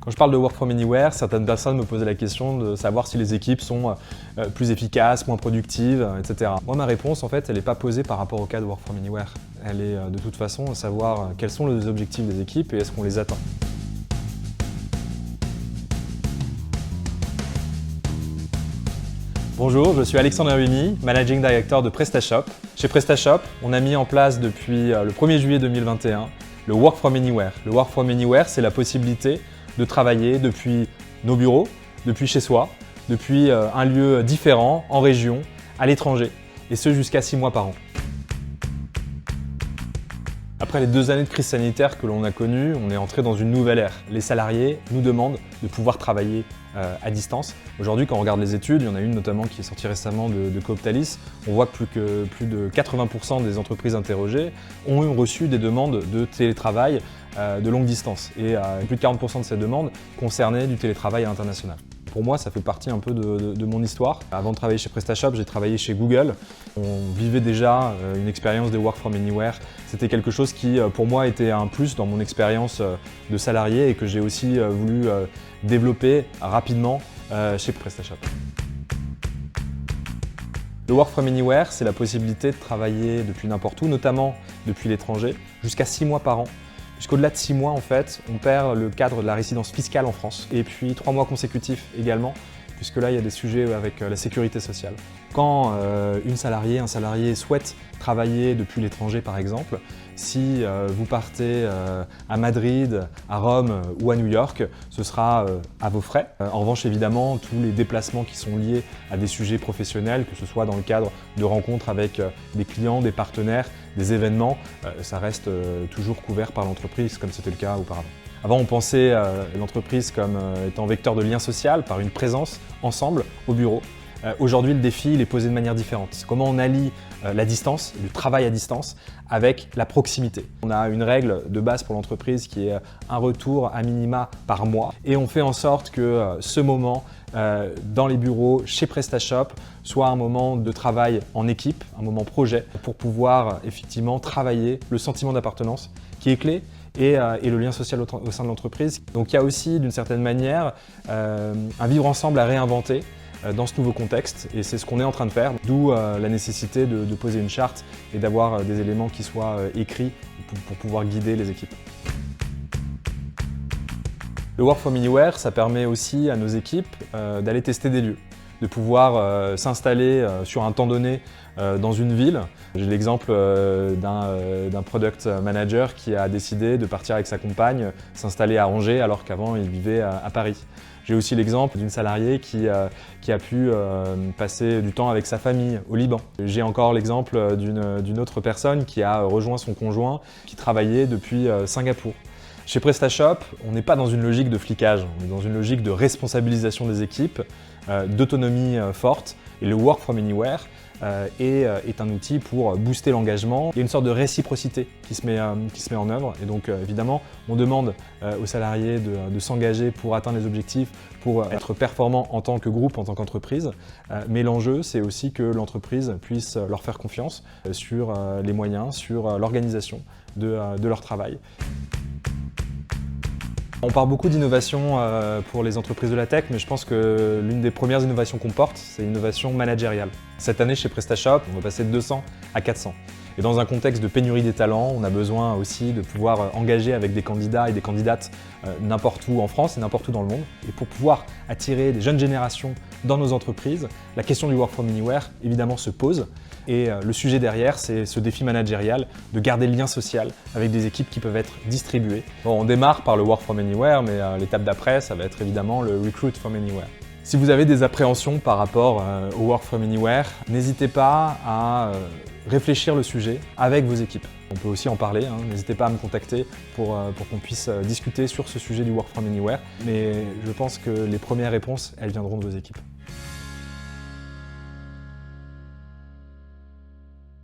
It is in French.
Quand je parle de Work from Anywhere, certaines personnes me posaient la question de savoir si les équipes sont plus efficaces, moins productives, etc. Moi, ma réponse, en fait, elle n'est pas posée par rapport au cas de Work from Anywhere. Elle est de toute façon savoir quels sont les objectifs des équipes et est-ce qu'on les atteint. Bonjour, je suis Alexandre Hervigny, Managing Director de PrestaShop. Chez PrestaShop, on a mis en place depuis le 1er juillet 2021 le Work from Anywhere. Le Work from Anywhere, c'est la possibilité de travailler depuis nos bureaux, depuis chez soi, depuis un lieu différent, en région, à l'étranger, et ce jusqu'à 6 mois par an. Après les 2 années de crise sanitaire que l'on a connues, on est entré dans une nouvelle ère. Les salariés nous demandent de pouvoir travailler à distance. Aujourd'hui, quand on regarde les études, il y en a une notamment qui est sortie récemment de Cooptalis, on voit que plus de 80% des entreprises interrogées ont reçu des demandes de télétravail de longue distance. Et plus de 40% de ces demandes concernaient du télétravail à l'international. Pour moi, ça fait partie un peu de mon histoire. Avant de travailler chez PrestaShop, j'ai travaillé chez Google. On vivait déjà une expérience de Work from Anywhere. C'était quelque chose qui, pour moi, était un plus dans mon expérience de salarié et que j'ai aussi voulu développer rapidement chez PrestaShop. Le Work from Anywhere, c'est la possibilité de travailler depuis n'importe où, notamment depuis l'étranger, jusqu'à 6 mois par an. Puisqu'au-delà de 6 mois, en fait, on perd le cadre de la résidence fiscale en France. Et puis 3 mois consécutifs également, puisque là, il y a des sujets avec la sécurité sociale. Quand un salarié souhaite travailler depuis l'étranger, par exemple, si vous partez à Madrid, à Rome ou à New York, ce sera à vos frais. En revanche, évidemment, tous les déplacements qui sont liés à des sujets professionnels, que ce soit dans le cadre de rencontres avec des clients, des partenaires, des événements, ça reste toujours couvert par l'entreprise, comme c'était le cas auparavant. Avant, on pensait l'entreprise comme étant vecteur de lien social par une présence ensemble au bureau. Aujourd'hui, le défi il est posé de manière différente. Comment on allie la distance, le travail à distance, avec la proximité. On a une règle de base pour l'entreprise qui est un retour à minima par mois. Et on fait en sorte que ce moment dans les bureaux, chez PrestaShop, soit un moment de travail en équipe, un moment projet, pour pouvoir effectivement travailler le sentiment d'appartenance qui est clé et le lien social au sein de l'entreprise. Donc il y a aussi d'une certaine manière un vivre ensemble à réinventer dans ce nouveau contexte et c'est ce qu'on est en train de faire, d'où la nécessité de poser une charte et d'avoir des éléments qui soient écrits pour pouvoir guider les équipes. Le Work from Anywhere, ça permet aussi à nos équipes d'aller tester des lieux, de pouvoir s'installer sur un temps donné dans une ville. J'ai l'exemple d'un product manager qui a décidé de partir avec sa compagne, s'installer à Angers alors qu'avant il vivait à Paris. J'ai aussi l'exemple d'une salariée qui a pu passer du temps avec sa famille au Liban. J'ai encore l'exemple d'une autre personne qui a rejoint son conjoint qui travaillait depuis Singapour. Chez PrestaShop, on n'est pas dans une logique de flicage, on est dans une logique de responsabilisation des équipes, d'autonomie forte. Et le Work from Anywhere est un outil pour booster l'engagement. Il y a une sorte de réciprocité qui se met en œuvre. Et donc évidemment, on demande aux salariés de s'engager pour atteindre les objectifs, pour être performants en tant que groupe, en tant qu'entreprise. Mais l'enjeu, c'est aussi que l'entreprise puisse leur faire confiance sur les moyens, sur l'organisation de leur travail. On parle beaucoup d'innovation pour les entreprises de la tech, mais je pense que l'une des premières innovations qu'on porte, c'est l'innovation managériale. Cette année, chez PrestaShop, on va passer de 200 à 400. Et dans un contexte de pénurie des talents, on a besoin aussi de pouvoir engager avec des candidats et des candidates n'importe où en France et n'importe où dans le monde. Et pour pouvoir attirer des jeunes générations dans nos entreprises, la question du Work from Anywhere, évidemment, se pose. Et le sujet derrière, c'est ce défi managérial de garder le lien social avec des équipes qui peuvent être distribuées. Bon, on démarre par le Work from Anywhere, mais l'étape d'après, ça va être évidemment le Recruit from Anywhere. Si vous avez des appréhensions par rapport au Work from Anywhere, n'hésitez pas à réfléchir le sujet avec vos équipes. On peut aussi en parler, n'hésitez pas à me contacter pour qu'on puisse discuter sur ce sujet du Work from Anywhere. Mais je pense que les premières réponses, elles viendront de vos équipes.